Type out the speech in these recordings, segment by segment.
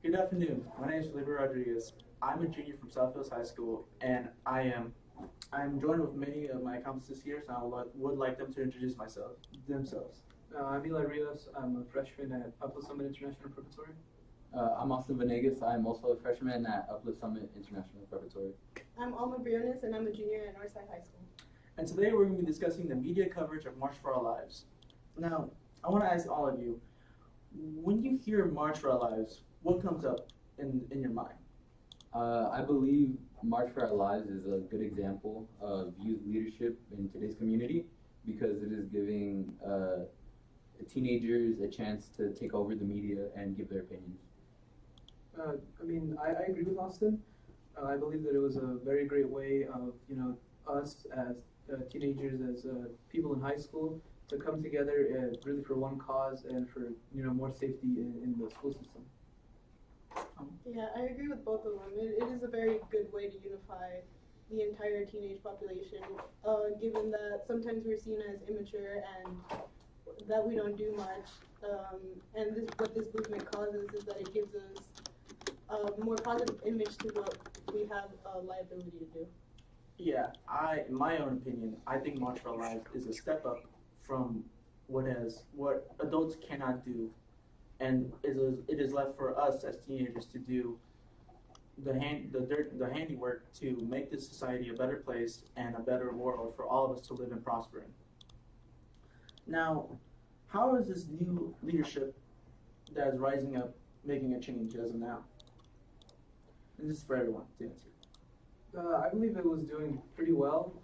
Good afternoon. My name is Felipe Rodriguez. I'm a junior from South Hills High School, and I'm joined with many of my accomplices here, so would like them to introduce themselves. I'm Eli Rios. I'm a freshman at Upper Summit International Preparatory. I'm Austin Venegas. I'm also a freshman at Uplift Summit International Preparatory. I'm Alma Briones, and I'm a junior at Northside High School. And today we're going to be discussing the media coverage of March for Our Lives. Now, I want to ask all of you, when you hear March for Our Lives, what comes up in your mind? I believe March for Our Lives is a good example of youth leadership in today's community because it is giving teenagers a chance to take over the media and give their opinions. I agree with Austin. I believe that it was a very great way of, us as teenagers, as people in high school, to come together really for one cause and for, more safety in the school system. Yeah, I agree with both of them. It is a very good way to unify the entire teenage population, given that sometimes we're seen as immature and that we don't do much. What this movement causes is that it gives us a more positive image to what we have a liability to do. Yeah, in my own opinion, I think March for Our Lives is a step up from what adults cannot do, and it is left for us as teenagers to do the handiwork to make this society a better place and a better world for all of us to live and prosper in. Now, how is this new leadership that is rising up making a change as of now? And this is for everyone to answer. I believe it was doing pretty well.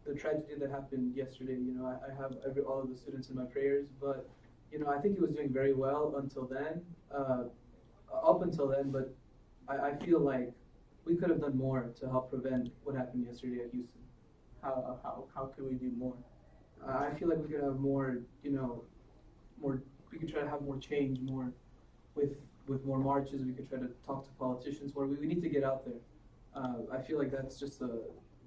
The tragedy that happened yesterday, I have all of the students in my prayers, but I think it was doing very well until then, up until then, but I feel like we could have done more to help prevent what happened yesterday at Houston. How could we do more? I feel like we could have more, we could try to have more change, more with more marches. We could try to talk to politicians more. We need to get out there. I feel like that's just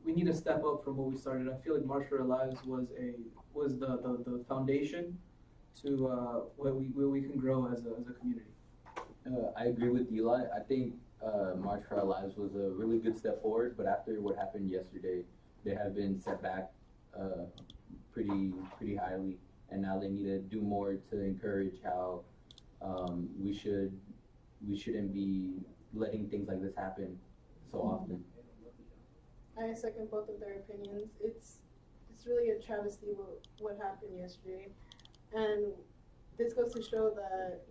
we need to step up from what we started. I feel like March for Our Lives was the foundation to where we can grow as a community. I agree with Eli. I think March for Our Lives was a really good step forward, but after what happened yesterday, they have been set back pretty highly, and now they need to do more to encourage how we shouldn't be letting things like this happen so often. I second both of their opinions. It's really a travesty what happened yesterday, and this goes to show that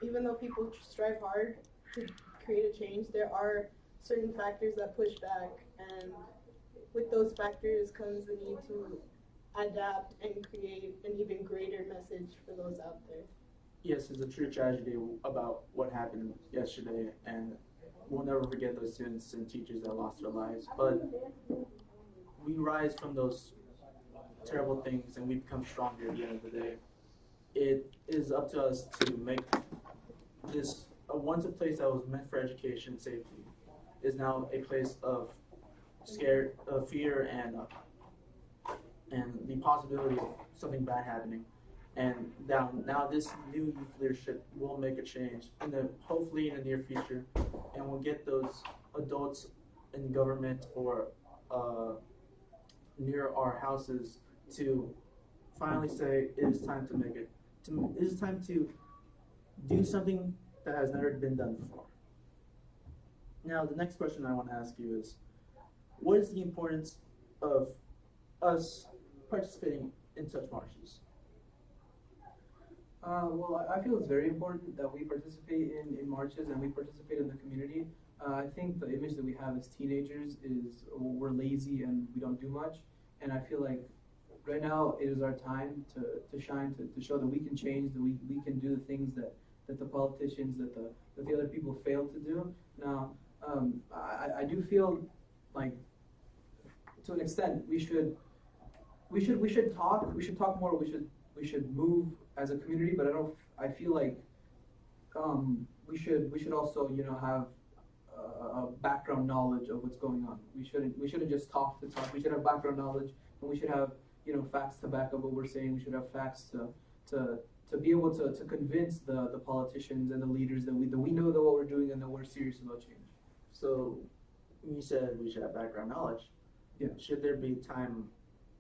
even though people strive hard to create a change, there are certain factors that push back, and with those factors comes the need to adapt and create an even greater message for those out there. Yes, it's a true tragedy about what happened yesterday, and we'll never forget those students and teachers that lost their lives. But we rise from those terrible things and we become stronger at the end of the day. It is up to us to make this once a place that was meant for education and safety is now a place of fear and the possibility of something bad happening. And now this new youth leadership will make a change hopefully in the near future, and we'll get those adults in government or near our houses to finally say it is time to make it. It is time to do something that has never been done before. Now, the next question I want to ask you is, what is the importance of us participating in such marches? Well, I feel it's very important that we participate in marches and we participate in the community. I think the image that we have as teenagers is we're lazy and we don't do much. And I feel like right now it is our time to shine, to show that we can change, that we can do the things that the politicians, that the other people fail to do. Now, I do feel like to an extent we should talk more. We should move as a community, but I feel like we should also have a background knowledge of what's going on. We shouldn't just talk to talk. We should have background knowledge, and we should have facts to back up what we're saying. We should have facts to to be able to convince the politicians and the leaders that we know that what we're doing and that we're serious about change. So you said we should have background knowledge. Yeah. Should there be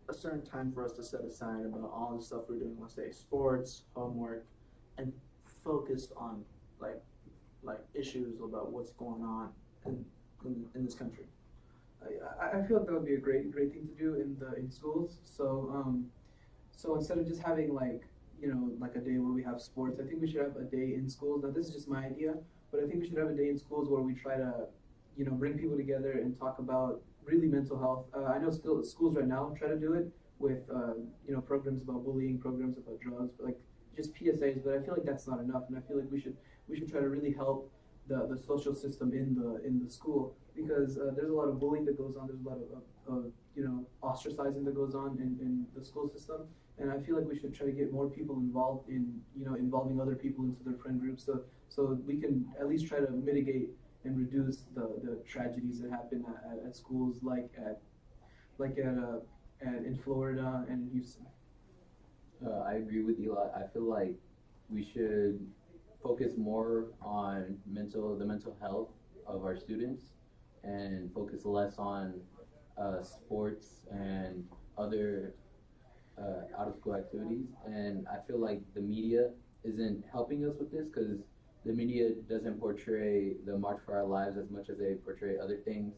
a certain time for us to set aside about all the stuff we're doing, let's say sports, homework, and focused on like issues about what's going on in this country? I feel like that would be a great thing to do in schools. So instead of just having like a day where we have sports, I think we should have a day in schools. Now this is just my idea, but I think we should have a day in schools where we try to bring people together and talk about really mental health. I know still schools right now try to do it with programs about bullying, programs about drugs, but like just PSAs. But I feel like that's not enough, and I feel like we should try to really help the social system in the school, because there's a lot of bullying that goes on. There's a lot of ostracizing that goes on in the school system, and I feel like we should try to get more people involved in involving other people into their friend groups, so we can at least try to mitigate and reduce the tragedies that happen at schools like in Florida and in Houston. I agree with Eli. I feel like we should focus more on the mental health of our students and focus less on sports and other out-of-school activities. And I feel like the media isn't helping us with this, because the media doesn't portray the March for Our Lives as much as they portray other things,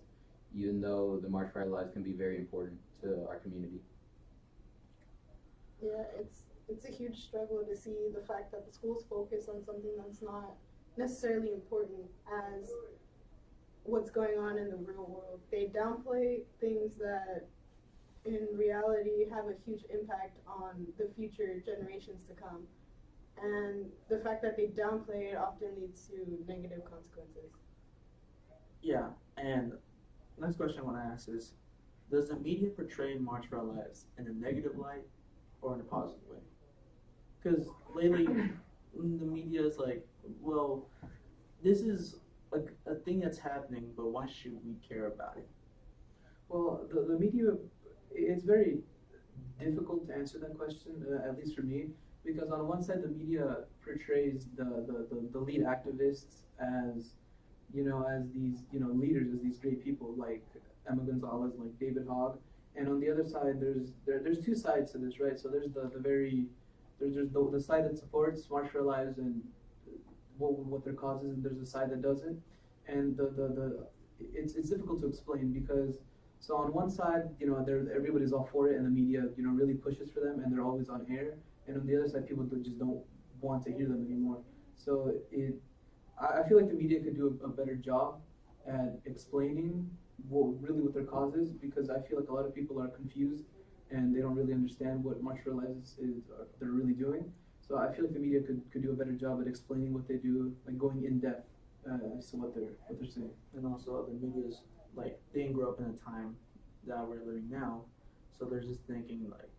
even though the March for Our Lives can be very important to our community. Yeah, it's a huge struggle to see the fact that the schools focus on something that's not necessarily important as what's going on in the real world. They downplay things that in reality have a huge impact on the future generations to come. And the fact that they downplay it often leads to negative consequences. Yeah, and next question I want to ask is, does the media portray March for Our Lives in a negative light or in a positive way? Because lately, the media is like, well, this is a thing that's happening, but why should we care about it? Well, the media, it's very difficult to answer that question, at least for me, because on one side the media portrays the lead activists as as these leaders, as these great people like Emma Gonzalez, like David Hogg, and on the other side there's two sides to this, right? So there's the side that supports March for Our Lives and what their cause is, and there's a side that doesn't, and it's difficult to explain, because so on one side everybody's all for it and the media really pushes for them and they're always on air, and on the other side people just don't want to hear them anymore. So I feel like the media could do a better job at explaining what their cause is, because I feel like a lot of people are confused and they don't really understand what March for Our Lives is they're really doing. So I feel like the media could do a better job at explaining what they do, like going in depth as to what they're saying. And also the media's like, they didn't grow up in a time that we're living now, so they're just thinking like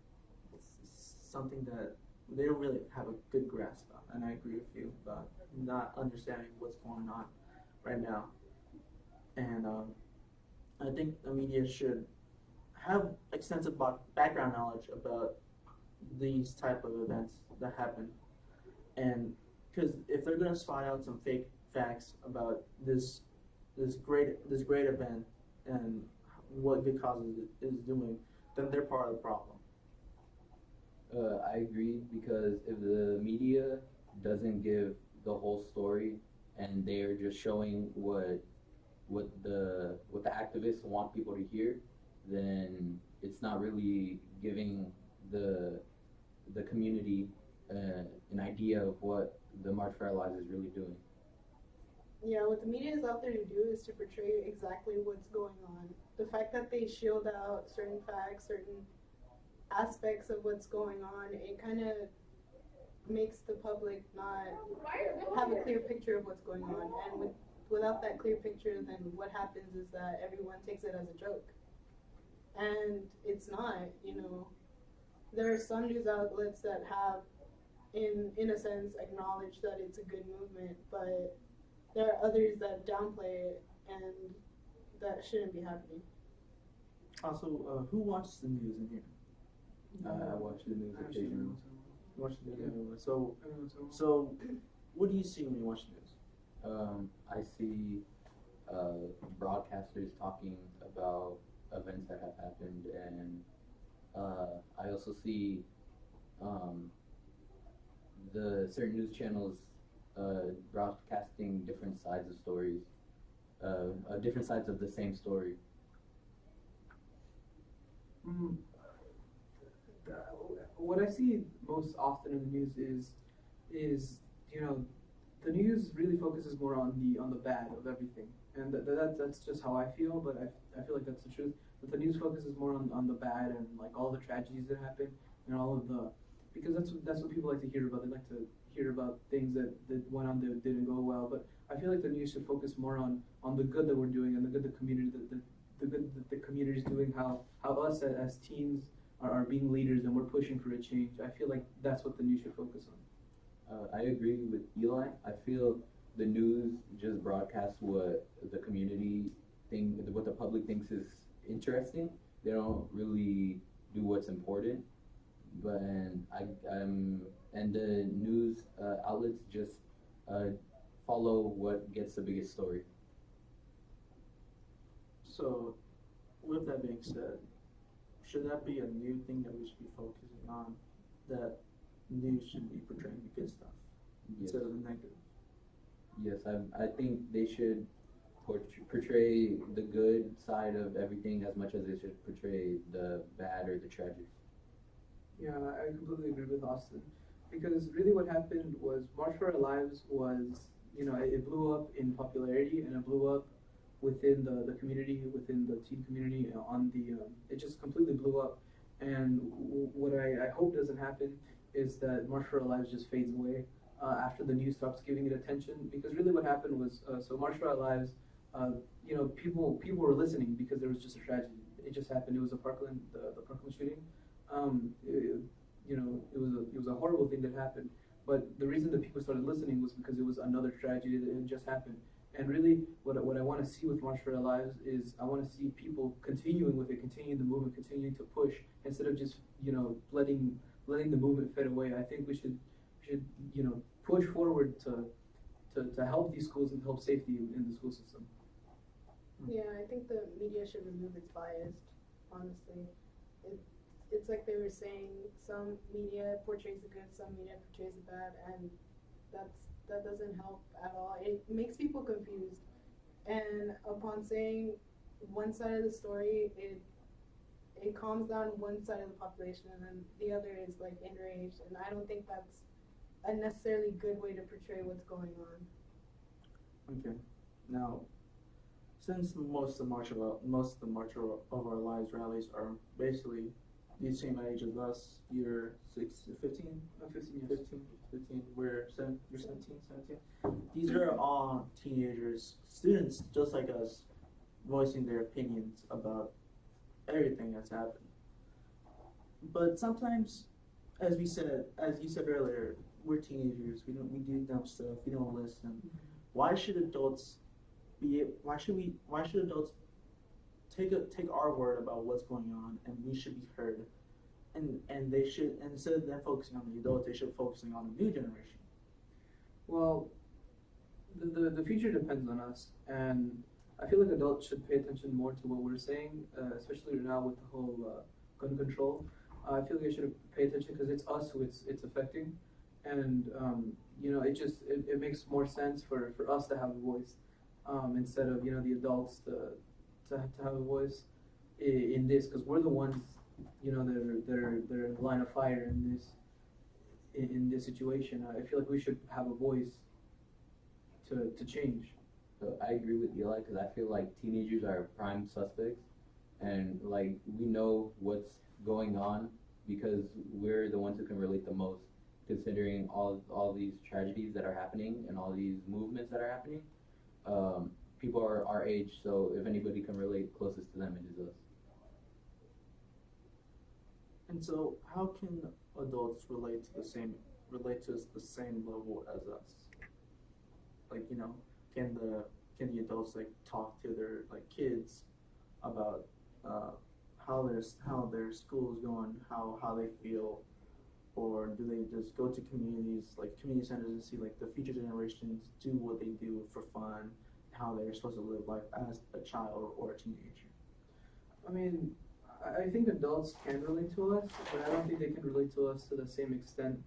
it's something that they don't really have a good grasp on. And I agree with you about not understanding what's going on right now. And I think the media should have extensive background knowledge about these type of events that happen, and because if they're going to spot out some fake facts about this great event and what Good Causes is doing, then they're part of the problem. I agree, because if the media doesn't give the whole story and they're just showing what the activists want people to hear, then it's not really giving the community an idea of what the March for Our Lives is really doing. Yeah, what the media is out there to do is to portray exactly what's going on. The fact that they shield out certain facts, certain aspects of what's going on, it kind of makes the public not have a clear picture of what's going on. And without that clear picture, then what happens is that everyone takes it as a joke. And it's not, There are some news outlets that have, in a sense, acknowledged that it's a good movement, but there are others that downplay it, and that shouldn't be happening. Also, who watches the news in here? I watch the news occasionally. Watch the news Yeah. anyway. So, So, so what do you see when you watch the news? I see broadcasters talking about events that have happened, and I also see um, the certain news channels broadcasting different sides of stories, different sides of the same story. mm, what I see most often in the news is you know the news really focuses more on the bad of everything, and that's just how I feel. But I feel like that's the truth. But the news focuses more on the bad and like all the tragedies that happen and all of the because that's what people like to hear about. They like to hear about things that went on that didn't go well. But I feel like the news should focus more on the good that we're doing and the good the community the good that the community is doing. How us as teens are being leaders and we're pushing for a change. I feel like that's what the news should focus on. I agree with Eli. I feel the news just broadcasts what the community what the public thinks is interesting. They don't really do what's important. But and the news outlets just follow what gets the biggest story. So, with that being said, should that be a new thing that we should be focusing on? That news should be portraying the good stuff Yes. instead of the negative. Yes, I think they should portray the good side of everything as much as they should portray the bad or the tragic. Yeah, I completely agree with Austin. Because really what happened was March for Our Lives was, it blew up in popularity and it blew up within the community, within the teen community, it just completely blew up. And what I hope doesn't happen is that March for Our Lives just fades away after the news stops giving it attention. Because really what happened was, so March for Our Lives, people were listening because there was just a tragedy. It just happened. It was the Parkland shooting. It was a horrible thing that happened. But the reason that people started listening was because it was another tragedy that had just happened. And really, what I want to see with March for Our Lives is I want to see people continuing with it, continuing the movement, continuing to push instead of just letting the movement fade away. I think we should push forward to help these schools and help safety in the school system. Yeah, I think the media should remove its bias, honestly. It's like they were saying, some media portrays the good, some media portrays the bad, and that doesn't help at all. It makes people confused. And upon saying one side of the story, it calms down one side of the population, and then the other is like enraged. And I don't think that's a necessarily good way to portray what's going on. Okay. Now, since most of the March of Our Lives rallies are basically the same age as us, you're 15? 15 years. 15, you're 17. These are all teenagers, students just like us, voicing their opinions about everything that's happened. But sometimes, as you said earlier, we're teenagers. We do dumb stuff. We don't listen. Why should adults take our word about what's going on, and we should be heard, and they should, instead of them focusing on the adults, they should focusing on the new generation. Well, the future depends on us, and I feel like adults should pay attention more to what we're saying, especially now with the whole gun control. I feel like they should pay attention because it's us who it's affecting, and it makes more sense for us to have a voice instead of the adults to have a voice in this, because we're the ones that are in the line of fire in this situation. I feel like we should have a voice to change. So I agree with Eli because I feel like teenagers are prime suspects, and like we know what's going on because we're the ones who can relate the most, considering all these tragedies that are happening and all these movements that are happening. People are our age, so if anybody can relate closest to them, it is us. And so, how can adults relate to us the same level as us? Like, can the adults like talk to their like kids about how their school is going, how they feel, or do they just go to communities like community centers and see like the future generations do what they do for fun, how they're supposed to live life as a child or a teenager? I mean, I think adults can relate to us, but I don't think they can relate to us to the same extent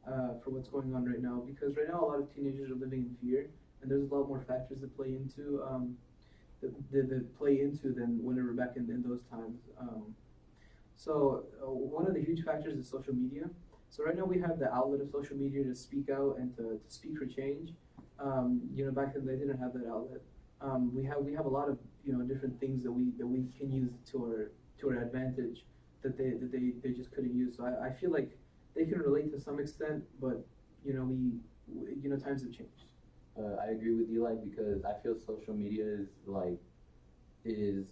for what's going on right now. Because right now, a lot of teenagers are living in fear, and there's a lot more factors that play into that play into than whenever back in those times. So one of the huge factors is social media. So right now we have the outlet of social media to speak out and to speak for change. Back then they didn't have that outlet. We have a lot of different things that we can use to our advantage that they just couldn't use. So I feel like they can relate to some extent, but times have changed. I agree with Eli because I feel social media is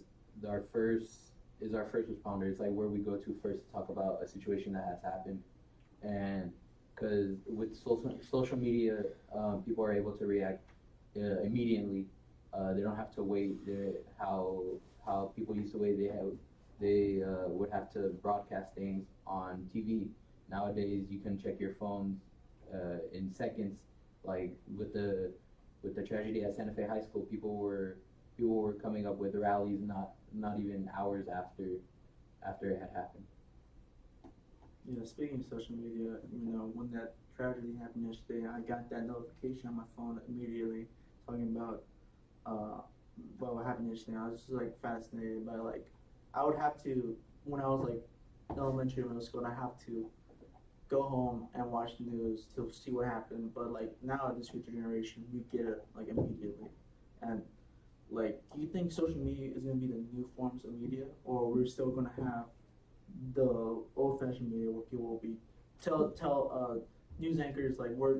our first responder. It's like where we go to first to talk about a situation that has happened, and because with social media, people are able to react immediately. They don't have to wait. How people used to wait. They would have to broadcast things on TV. Nowadays, you can check your phones in seconds. Like with the tragedy at Santa Fe High School, people were coming up with rallies not even hours after it had happened. Yeah, speaking of social media, when that tragedy happened yesterday, I got that notification on my phone immediately talking about what happened yesterday. I was just like fascinated by I would have to, when I was like elementary, middle school, and I have to go home and watch the news to see what happened. But now this future generation, we get it immediately. And do you think social media is gonna be the new forms of media, or we're still gonna have the old-fashioned media where people will be tell news anchors we're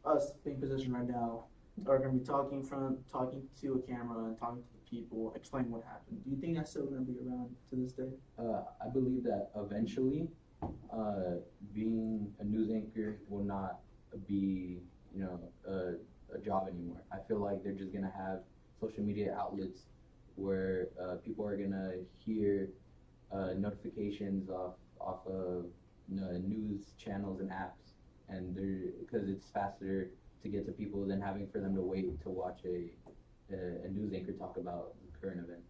us being positioned right now are gonna be talking to a camera and talking to the people, explaining what happened. Do you think that's still gonna be around to this day? I believe that eventually, being a news anchor will not be a job anymore. I feel like they're just gonna have social media outlets where people are gonna hear notifications off of news channels and apps, and because it's faster to get to people than having for them to wait to watch a news anchor talk about the current event.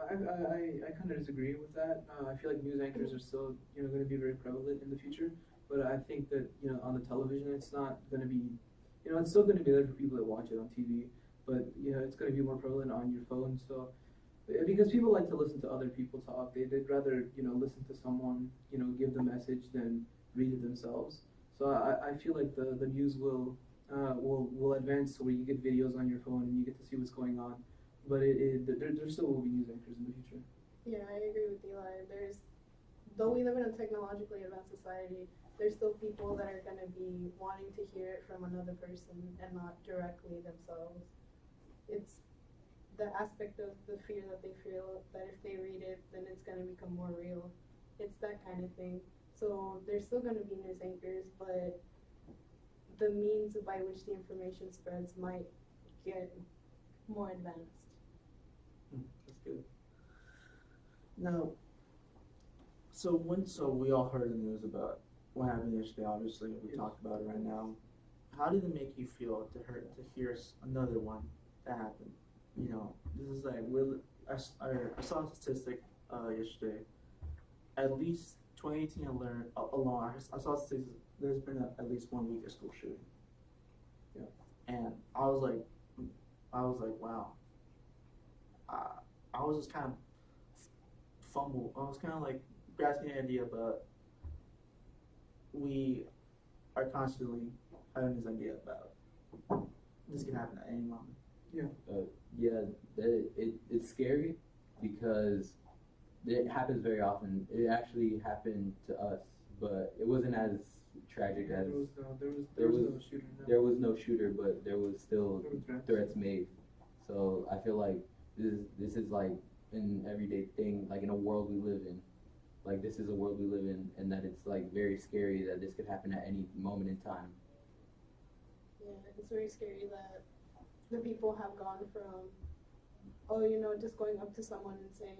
I kind of disagree with that. I feel like news anchors are still going to be very prevalent in the future, but I think that on the television it's not going to be it's still going to be there for people that watch it on TV, but it's going to be more prevalent on your phone. So because people like to listen to other people talk, they'd rather listen to someone give the message than read it themselves. So I feel like the news will advance to where you get videos on your phone and you get to see what's going on. But there still will be news anchors in the future. Yeah, I agree with Eli. Though we live in a technologically advanced society, there's still people that are going to be wanting to hear it from another person and not directly themselves. It's the aspect of the fear that they feel that if they read it, then it's going to become more real. It's that kind of thing. So there's still going to be news anchors, but the means by which the information spreads might get more advanced. That's good. Now, so we all heard the news about what happened yesterday. Obviously, we talked about it right now. How did it make you feel to hear another one that happened? This is I saw a statistic yesterday. At least 2018 alone, I saw statistics. There's been at least 1 week of school shooting. Yeah, and I was like, wow. I was just kind of fumbled. I was kind of grasping the idea, but we are constantly having this idea about this can happen at any moment. It's scary because it happens very often. It actually happened to us, but it wasn't as tragic as there was no shooter. No. There was no shooter, but there was still threats made. So I feel like this is an everyday thing, in a world we live in. This is a world we live in, and that it's very scary that this could happen at any moment in time. Yeah, it's very scary that the people have gone from, just going up to someone and saying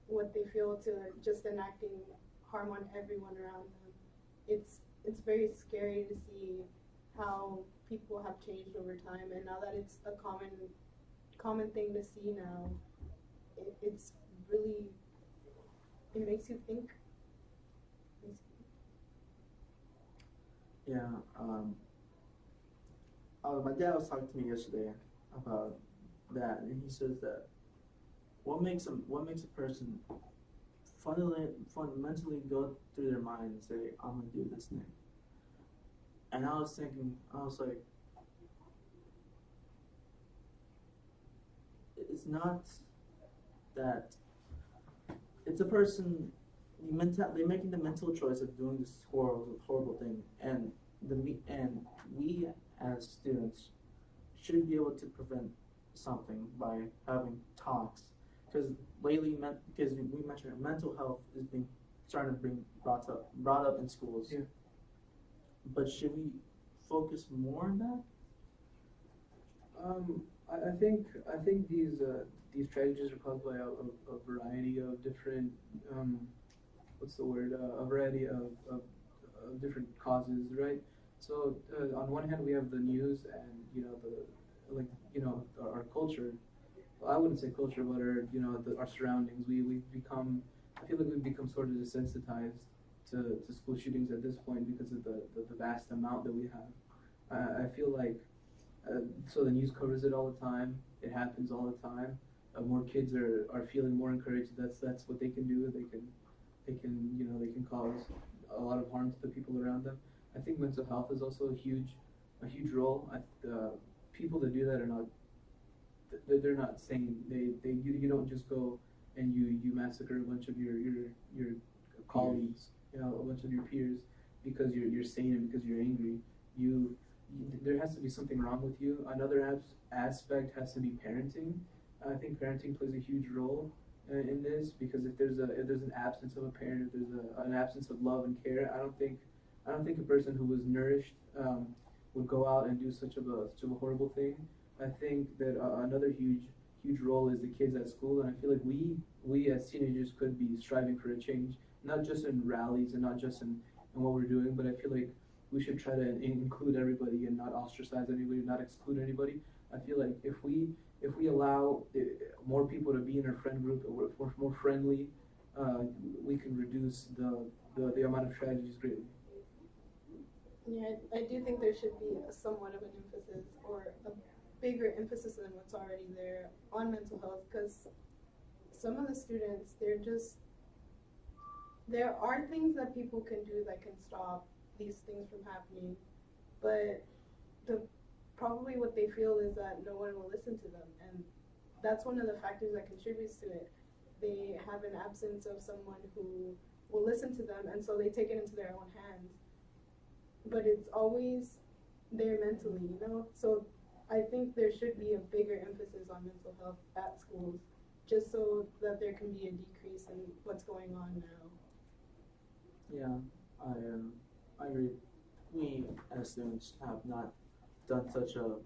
what they feel to just enacting harm on everyone around them. it's very scary to see how people have changed over time, and now that it's a common thing to see now, it's really, it makes you think. Yeah. My dad was talking to me yesterday about that, and he says that what makes a person fundamentally go through their mind and say, I'm gonna do this thing. And I was thinking, I was like, it's not that it's a person. They're making the mental choice of doing this horrible thing, and we as students should be able to prevent something by having talks. Because lately, because we mentioned it, mental health is being starting to brought up in schools. Yeah. But should we focus more on that? I think these tragedies are caused by a variety of different a variety of different causes, right? So on one hand we have the news and our culture. Well, I wouldn't say culture, but our surroundings. I feel like we've become sort of desensitized to school shootings at this point because of the vast amount that we have. I feel like so the news covers it all the time. It happens all the time. More kids are feeling more encouraged. That's what they can do. They can cause a lot of harm to the people around them. I think mental health is also a huge role. People that do that are not. They're not sane. You don't just go and you massacre a bunch of your colleagues, a bunch of your peers because you're sane and because you're angry. There has to be something wrong with you. Another aspect has to be parenting. I think parenting plays a huge role in this because if there's an absence of a parent, if there's an absence of love and care, I don't think a person who was nourished would go out and do such a horrible thing. I think that another huge role is the kids at school, and I feel like we as teenagers could be striving for a change, not just in rallies and not just in what we're doing, but I feel like we should try to include everybody and not ostracize anybody, not exclude anybody. I feel like if we allow more people to be in our friend group, if we're more friendly, we can reduce the amount of tragedies greatly. Yeah, I do think there should be somewhat of an emphasis or a bigger emphasis than what's already there on mental health, because some of the students, there are things that people can do that can stop these things from happening, but probably what they feel is that no one will listen to them, and that's one of the factors that contributes to it. They have an absence of someone who will listen to them, and so they take it into their own hands. But it's always there mentally, So I think there should be a bigger emphasis on mental health at schools, just so that there can be a decrease in what's going on now. Yeah, I agree. We as students have not done such a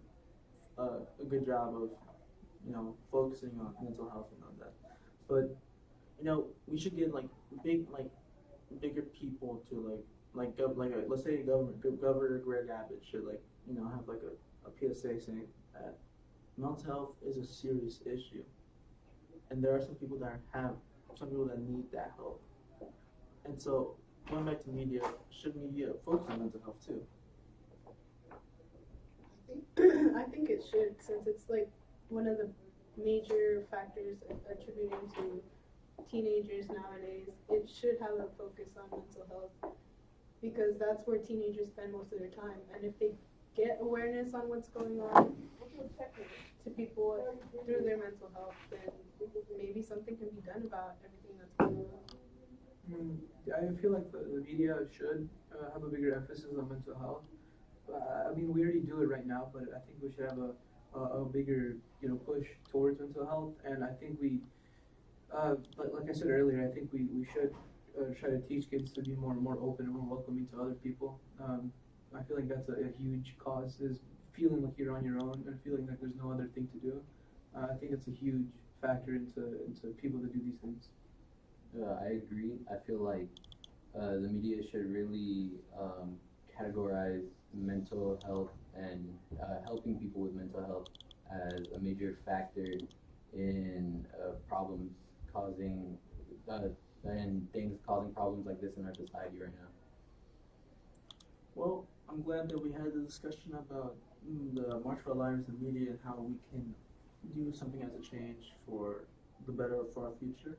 good job of focusing on mental health and all that. But we should get bigger people to let's say Governor Greg Abbott should have a PSA saying that mental health is a serious issue, and there are some people that need that help. And so going back to media, should media focus on mental health too? I think it should, since it's one of the major factors attributing to teenagers nowadays. It should have a focus on mental health, because that's where teenagers spend most of their time. And if they get awareness on what's going on to people through their mental health, then maybe something can be done about everything that's going on. I feel like the media should have a bigger emphasis on mental health. I mean, we already do it right now, but I think we should have a bigger push towards mental health. And I think but like I said earlier, I think we should try to teach kids to be more open and more welcoming to other people. I feel like that's a huge cause, is feeling like you're on your own and feeling like there's no other thing to do. I think it's a huge factor into people that do these things. I agree. I feel like the media should really categorize mental health and helping people with mental health as a major factor in problems causing and things causing problems like this in our society right now. Well, I'm glad that we had the discussion about the March for Our Lives and media and how we can do something as a change for the better for our future.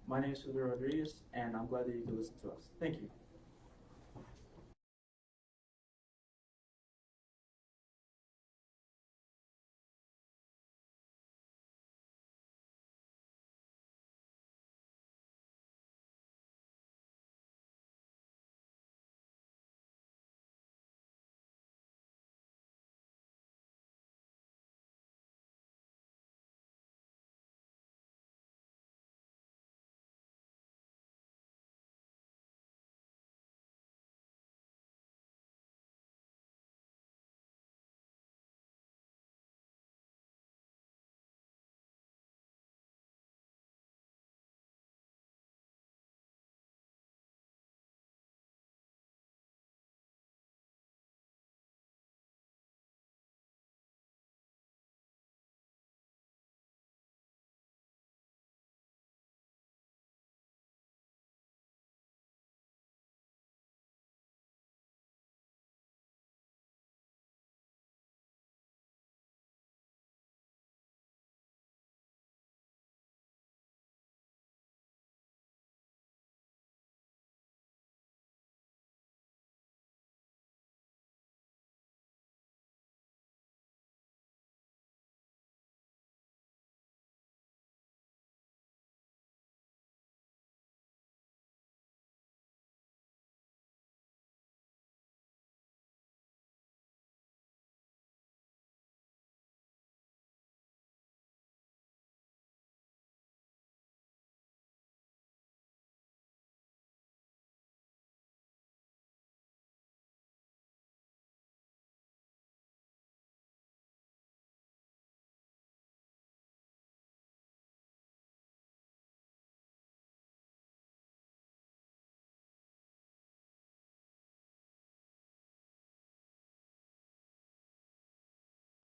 My name is Silvio Rodriguez, and I'm glad that you could listen to us. Thank you.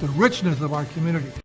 the richness of our community.